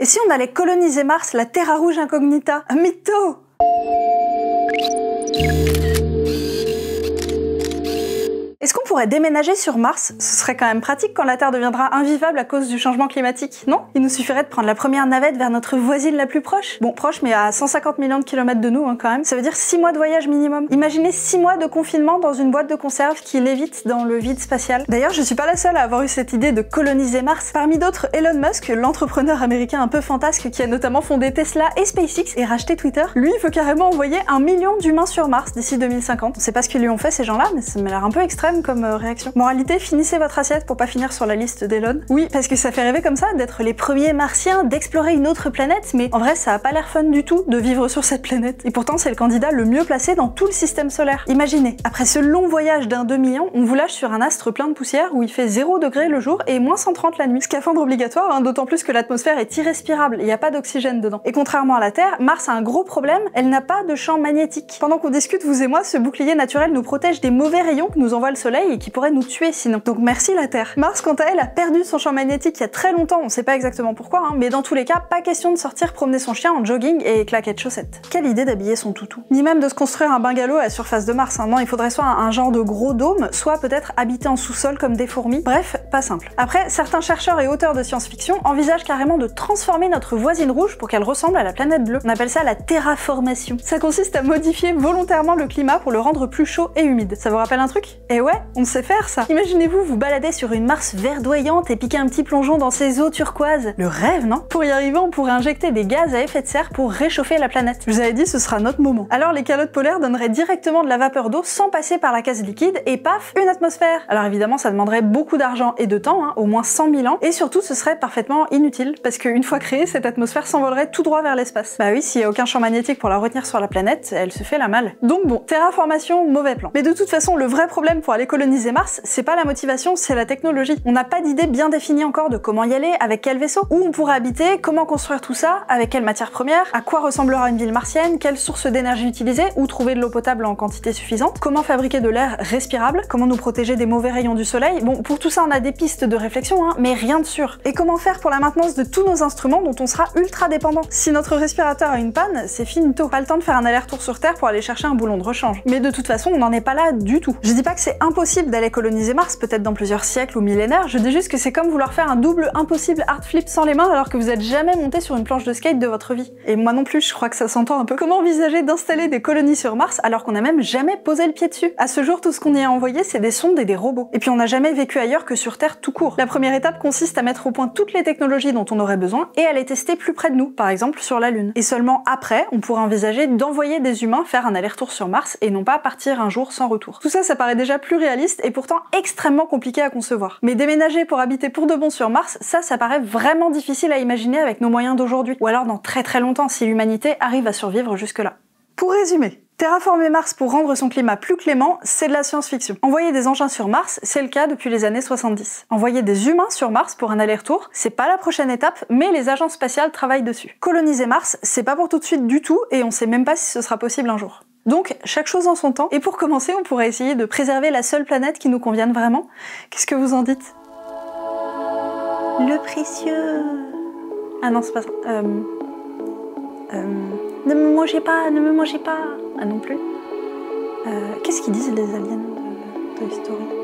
Et si on allait coloniser Mars, la Terra Rouge Incognita? Un mytho! Est-ce qu'on pourrait déménager sur Mars? Ce serait quand même pratique quand la Terre deviendra invivable à cause du changement climatique, non? Il nous suffirait de prendre la première navette vers notre voisine la plus proche. Bon, proche, mais à 150 millions de kilomètres de nous, hein, quand même. Ça veut dire 6 mois de voyage minimum. Imaginez 6 mois de confinement dans une boîte de conserve qui lévite dans le vide spatial. D'ailleurs, je suis pas la seule à avoir eu cette idée de coloniser Mars. Parmi d'autres, Elon Musk, l'entrepreneur américain un peu fantasque qui a notamment fondé Tesla et SpaceX et racheté Twitter, lui, il veut carrément envoyer 1 million d'humains sur Mars d'ici 2050. On sait pas ce qu'ils lui ont fait ces gens-là, mais ça m'a l'air un peu extrême comme réaction. Moralité, finissez votre assiette pour pas finir sur la liste d'Elon. Oui, parce que ça fait rêver comme ça d'être les premiers martiens, d'explorer une autre planète, mais en vrai ça a pas l'air fun du tout de vivre sur cette planète. Et pourtant c'est le candidat le mieux placé dans tout le système solaire. Imaginez, après ce long voyage d'1 demi-an, on vous lâche sur un astre plein de poussière où il fait 0 degré le jour et moins 130 la nuit. Scaphandre obligatoire, hein, d'autant plus que l'atmosphère est irrespirable, il n'y a pas d'oxygène dedans. Et contrairement à la Terre, Mars a un gros problème, elle n'a pas de champ magnétique. Pendant qu'on discute, vous et moi, ce bouclier naturel nous protège des mauvais rayons que nous envoie le soleil et qui pourraient nous tuer sinon. Donc merci la Terre. Mars, quant à elle, a perdu son champ magnétique il y a très longtemps, on sait pas exactement pourquoi, hein, mais dans tous les cas, pas question de sortir promener son chien en jogging et claquettes chaussettes. Quelle idée d'habiller son toutou. Ni même de se construire un bungalow à la surface de Mars, hein. Non, il faudrait soit un genre de gros dôme, soit peut-être habiter en sous-sol comme des fourmis. Bref, pas simple. Après, certains chercheurs et auteurs de science-fiction envisagent carrément de transformer notre voisine rouge pour qu'elle ressemble à la planète bleue. On appelle ça la terraformation. Ça consiste à modifier volontairement le climat pour le rendre plus chaud et humide. Ça vous rappelle un truc? Eh ouais, on sait faire ça. Imaginez-vous vous balader sur une Mars verdoyante et piquer un petit plongeon dans ses eaux turquoises. Le rêve, non? Pour y arriver, on pourrait injecter des gaz à effet de serre pour réchauffer la planète. Je vous avais dit, ce sera notre moment. Alors les calottes polaires donneraient directement de la vapeur d'eau sans passer par la case liquide et paf, une atmosphère. Alors évidemment, ça demanderait beaucoup d'argent et de temps, hein, au moins 100 000 ans, et surtout ce serait parfaitement inutile, parce qu'une fois créée, cette atmosphère s'envolerait tout droit vers l'espace. Bah oui, s'il y a aucun champ magnétique pour la retenir sur la planète, elle se fait la malle. Donc bon, terraformation, mauvais plan. Mais de toute façon, le vrai problème pour aller coloniser Mars, c'est pas la motivation, c'est la technologie. On n'a pas d'idée bien définie encore de comment y aller, avec quel vaisseau, où on pourra habiter, comment construire tout ça, avec quelle matière première, à quoi ressemblera une ville martienne, quelle source d'énergie utiliser, où trouver de l'eau potable en quantité suffisante, comment fabriquer de l'air respirable, comment nous protéger des mauvais rayons du soleil. Bon, pour tout ça, on a des pistes de réflexion, hein, mais rien de sûr. Et comment faire pour la maintenance de tous nos instruments dont on sera ultra dépendant? Si notre respirateur a une panne, c'est finito. Pas le temps de faire un aller-retour sur Terre pour aller chercher un boulon de rechange. Mais de toute façon, on n'en est pas là du tout. Je dis pas que c'est impossible d'aller coloniser Mars, peut-être dans plusieurs siècles ou millénaires, je dis juste que c'est comme vouloir faire un double impossible hard flip sans les mains alors que vous êtes jamais monté sur une planche de skate de votre vie. Et moi non plus, je crois que ça s'entend un peu. Comment envisager d'installer des colonies sur Mars alors qu'on n'a même jamais posé le pied dessus? À ce jour, tout ce qu'on y a envoyé, c'est des sondes et des robots. Et puis on n'a jamais vécu ailleurs que sur Terre tout court. La première étape consiste à mettre au point toutes les technologies dont on aurait besoin et à les tester plus près de nous, par exemple sur la Lune. Et seulement après, on pourrait envisager d'envoyer des humains faire un aller-retour sur Mars et non pas partir un jour sans retour. Tout ça, ça paraît déjà plus réaliste et pourtant extrêmement compliqué à concevoir. Mais déménager pour habiter pour de bon sur Mars, ça paraît vraiment difficile à imaginer avec nos moyens d'aujourd'hui, ou alors dans très longtemps si l'humanité arrive à survivre jusque-là. Pour résumer, terraformer Mars pour rendre son climat plus clément, c'est de la science-fiction. Envoyer des engins sur Mars, c'est le cas depuis les années 70. Envoyer des humains sur Mars pour un aller-retour, c'est pas la prochaine étape, mais les agences spatiales travaillent dessus. Coloniser Mars, c'est pas pour tout de suite du tout, et on sait même pas si ce sera possible un jour. Donc, chaque chose en son temps, et pour commencer, on pourrait essayer de préserver la seule planète qui nous convienne vraiment. Qu'est-ce que vous en dites? Le précieux... Ah non, c'est pas ça. Ne me mangez pas, ne me mangez pas. Ah non plus. Qu'est-ce qu'ils disent les aliens de Toy Story?